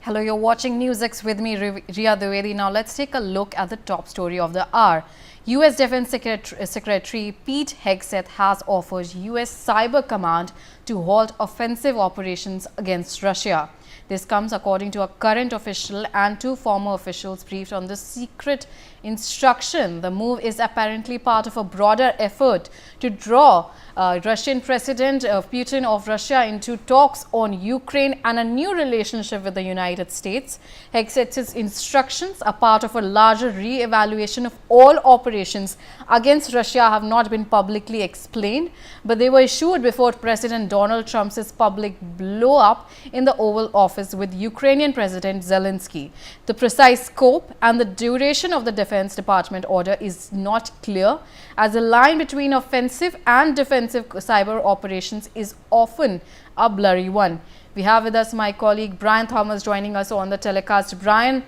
Hello, you're watching NewsX with me, Ria Dwivedi. Now, let's take a look at the top story of the hour. U.S. Defense Secretary Pete Hegseth has offered U.S. Cyber Command to halt offensive operations against Russia. This comes according to a current official and two former officials briefed on the secret instruction. The move is apparently part of a broader effort to draw Russian President Putin of Russia into talks on Ukraine and a new relationship with the United States. Hegseth's instructions are part of a larger re-evaluation of all operations against Russia have not been publicly explained, but they were issued before President Donald Trump's public blow-up in the Oval Office with Ukrainian President Zelensky. The precise scope and the duration of the Defense Department order is not clear, as the line between offensive and defensive cyber operations is often a blurry one. We have with us my colleague Brian Thomas joining us on the telecast. Brian,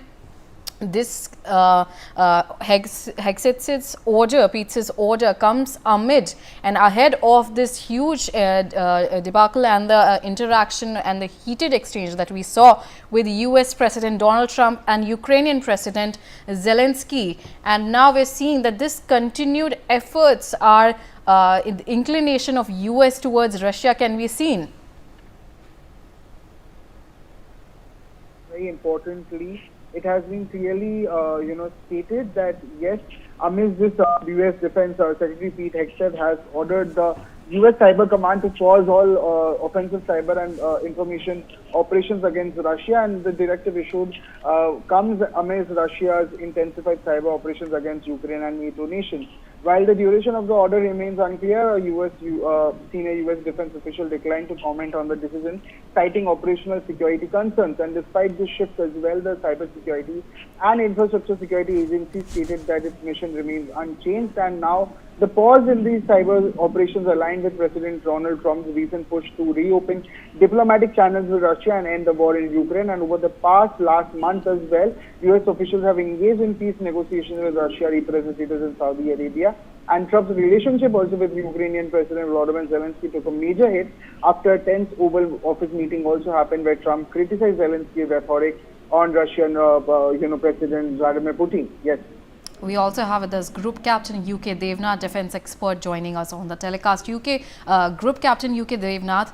this Hegseth's order, Pete's order, comes amid and ahead of this huge debacle and the interaction and the heated exchange that we saw with U.S. President Donald Trump and Ukrainian President Zelensky. And now we're seeing that this continued efforts are the inclination of U.S. towards Russia can be seen. Very importantly, it has been clearly, stated that yes, amidst this, U.S. Defense Secretary Pete Hegseth has ordered the U.S. Cyber Command to pause all offensive cyber and information operations against Russia, and the directive issued comes amidst Russia's intensified cyber operations against Ukraine and NATO nations. While the duration of the order remains unclear, a senior U.S. defense official declined to comment on the decision, citing operational security concerns. And despite this shift as well, the Cybersecurity and Infrastructure Security Agency stated that its mission remains unchanged. And now the pause in these cyber operations aligned with President Donald Trump's recent push to reopen diplomatic channels with Russia and end the war in Ukraine. And over the last month as well, U.S. officials have engaged in peace negotiations with Russia representatives in Saudi Arabia. And Trump's relationship also with Ukrainian President Volodymyr Zelensky took a major hit after a tense Oval Office meeting also happened where Trump criticized Zelensky's rhetoric on Russian, President Vladimir Putin. Yes. We also have with us Group Captain UK Devnath, defense expert, joining us on the telecast. Group Captain UK Devnath,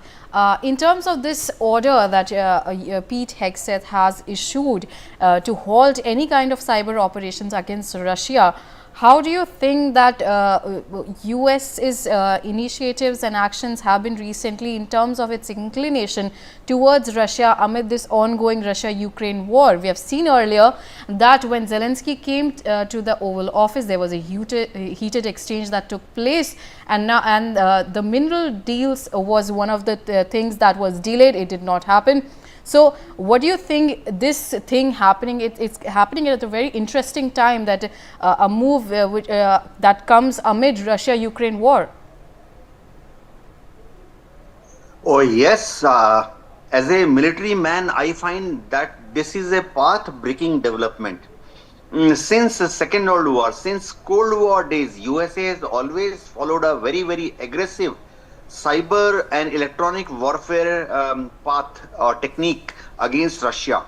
in terms of this order that Pete Hegseth has issued to halt any kind of cyber operations against Russia, how do you think that US's initiatives and actions have been recently in terms of its inclination towards Russia amid this ongoing Russia-Ukraine war? We have seen earlier that when Zelensky came to the Oval Office, there was a heated exchange that took place, and the mineral deals was one of the things that was delayed. It did not happen. So what do you think this thing happening? It's happening at a very interesting time, that a move that comes amid Russia-Ukraine war. Oh yes, as a military man, I find that this is a path-breaking development. Since the Second World War, since Cold War days, USA has always followed a very, very aggressive cyber and electronic warfare path or technique against Russia.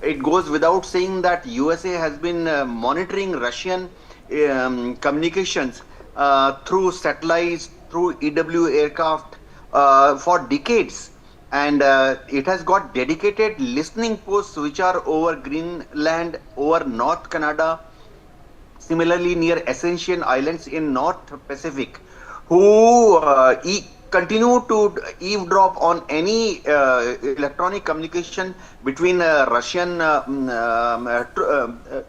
It goes without saying that USA has been monitoring Russian communications through satellites, through EW aircraft for decades. And it has got dedicated listening posts which are over Greenland, over North Canada, similarly near Ascension Islands in North Pacific, who continue to eavesdrop on any electronic communication between Russian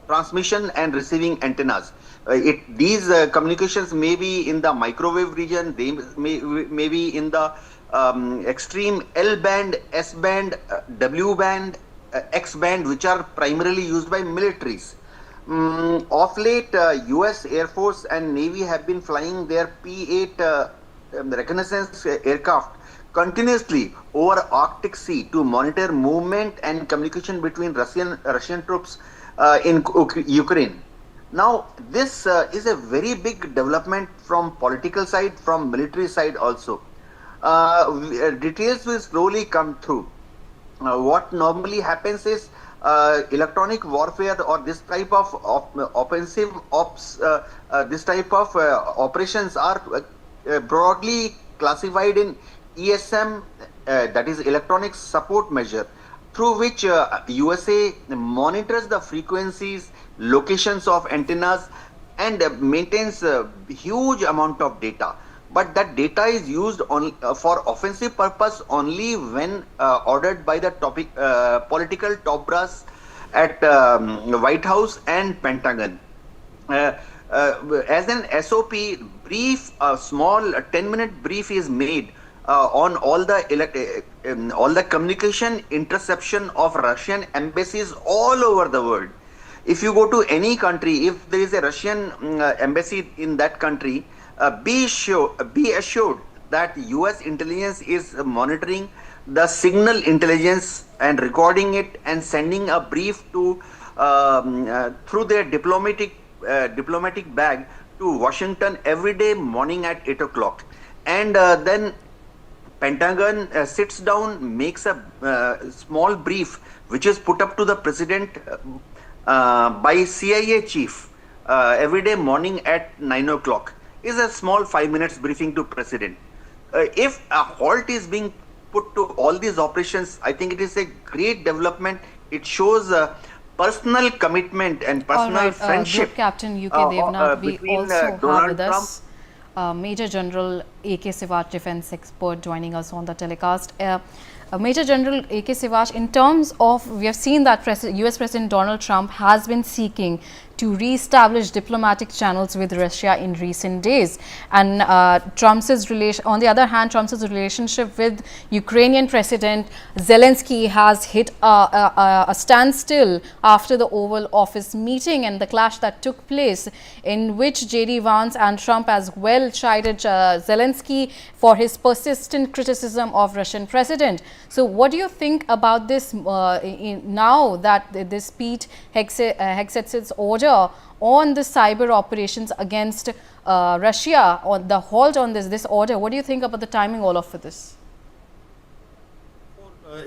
transmission and receiving antennas. These communications may be in the microwave region, they may be in the extreme L band, S band, W band, X band, which are primarily used by militaries. Of late, US Air Force and Navy have been flying their P-8 reconnaissance aircraft continuously over Arctic Sea to monitor movement and communication between Russian troops in Ukraine. Now, this is a very big development from political side, from military side also. Details will slowly come through. What normally happens is electronic warfare or this type of offensive ops, this type of operations are broadly classified in ESM, that is electronic support measure, through which USA monitors the frequencies, locations of antennas, and maintains a huge amount of data. But that data is used for offensive purpose only when ordered by the political top brass at White House and Pentagon. Uh, as an SOP brief, a small 10-minute brief is made on all the communication interception of Russian embassies all over the world. If you go to any country, if there is a Russian embassy in that country, be assured that U.S. intelligence is monitoring the signal intelligence and recording it and sending a brief to through their diplomatic bag to Washington every day morning at 8 o'clock, and then Pentagon sits down, makes a small brief, which is put up to the president by CIA chief every day morning at 9 o'clock. Is a small 5 minutes briefing to president. If a halt is being put to all these operations, I think it is a great development. It shows personal commitment and All personal right, friendship Group Captain UK Devnath, we between also have Donald with Trump. us Major General A.K. Sivaj, defense expert, joining us on the telecast. Major General A.K. Sivaj, in terms of, we have seen that US President Donald Trump has been seeking to re-establish diplomatic channels with Russia in recent days, and on the other hand, Trump's relationship with Ukrainian President Zelensky has hit a standstill after the Oval Office meeting and the clash that took place, in which J.D. Vance and Trump as well chided Zelensky for his persistent criticism of Russian president. So what do you think about this now that this Pete Hegseth's order on the cyber operations against Russia, or the halt on this order? What do you think about the timing all of this?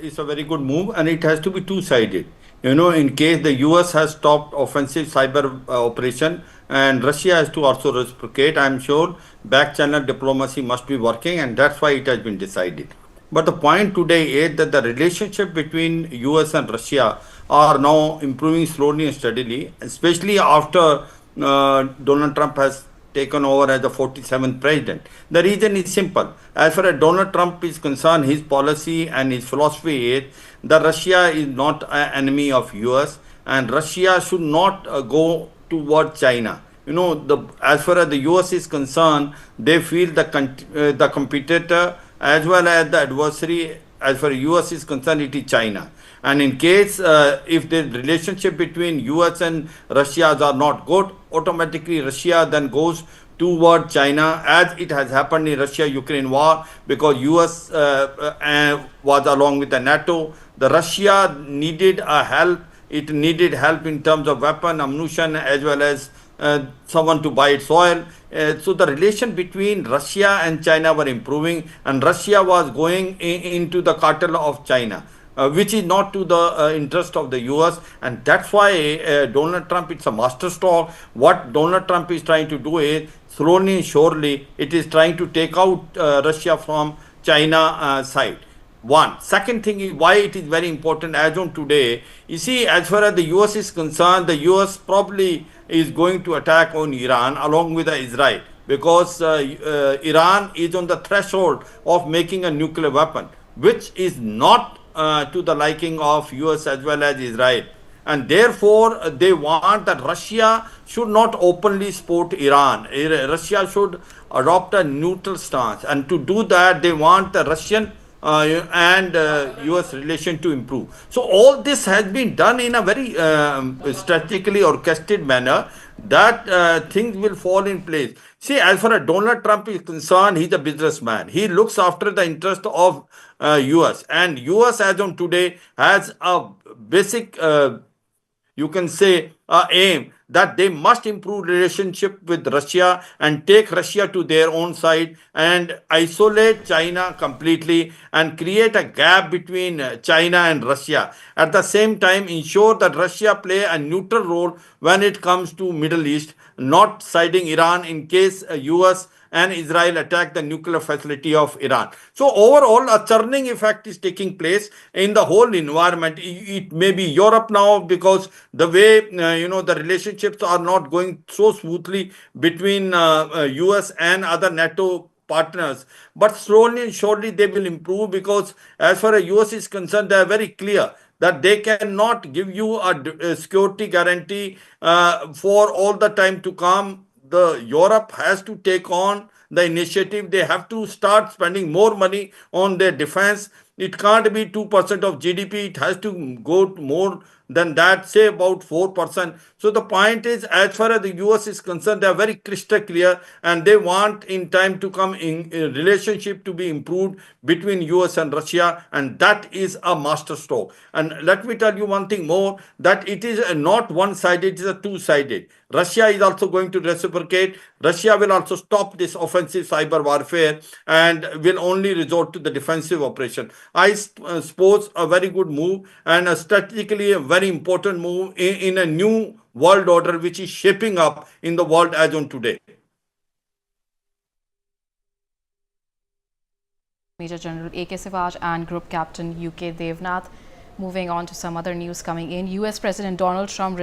It's a very good move, and it has to be two-sided. In case the US has stopped offensive cyber operation and Russia has to also reciprocate, I'm sure back channel diplomacy must be working, and that's why it has been decided. But the point today is that the relationship between US and Russia are now improving slowly and steadily, especially after Donald Trump has taken over as the 47th president. The reason is simple. As far as Donald Trump is concerned, his policy and his philosophy is that Russia is not an enemy of US, and Russia should not go toward China. As far as the US is concerned, they feel the competitor as well as the adversary, as far as US is concerned, it is China. And in case if the relationship between US and Russia are not good, automatically Russia then goes toward China, as it has happened in Russia-Ukraine war, because US was along with the NATO. The Russia needed help. It needed help in terms of weapon, ammunition, as well as someone to buy its oil. So the relation between Russia and China were improving, and Russia was going into the cartel of China, which is not to the interest of the US. And that's why Donald Trump, it's a masterstroke. What Donald Trump is trying to do is, slowly and surely, it is trying to take out Russia from China side. One. Second thing is why it is very important as on today. You see, as far as the US is concerned, the US probably is going to attack on Iran along with Israel, because Iran is on the threshold of making a nuclear weapon, which is not to the liking of US as well as Israel. And therefore, they want that Russia should not openly support Iran. Russia should adopt a neutral stance. And to do that, they want the Russian and US relation to improve. So all this has been done in a very strategically orchestrated manner, that things will fall in place. See, as far as Donald Trump is concerned, he's a businessman. He looks after the interest of US, and US as on today has a basic you can say aim that they must improve relationship with Russia and take Russia to their own side and isolate China completely and create a gap between China and Russia. At the same time, ensure that Russia play a neutral role when it comes to Middle East, not siding Iran in case US and Israel attack the nuclear facility of Iran. So overall, a churning effect is taking place in the whole environment. It may be Europe now because the way the relationships are not going so smoothly between US and other NATO partners, but slowly and surely they will improve because as far as US is concerned, they are very clear that they cannot give you a security guarantee for all the time to come. The Europe has to take on the initiative. They have to start spending more money on their defense. It can't be 2% of GDP. It has to go to more than that, say about 4%. So the point is, as far as the US is concerned, they are very crystal clear and they want in time to come in relationship to be improved between US and Russia, and that is a master stroke. And let me tell you one thing more, that it is not one-sided, it is a two-sided. Russia is also going to reciprocate. Russia will also stop this offensive cyber warfare and will only resort to the defensive operation. I suppose a very good move and strategically a very important move in a new world order which is shaping up in the world as on today. Major General A.K. Sivaj and Group Captain U.K. Devnath. Moving on to some other news coming in. U.S. President Donald Trump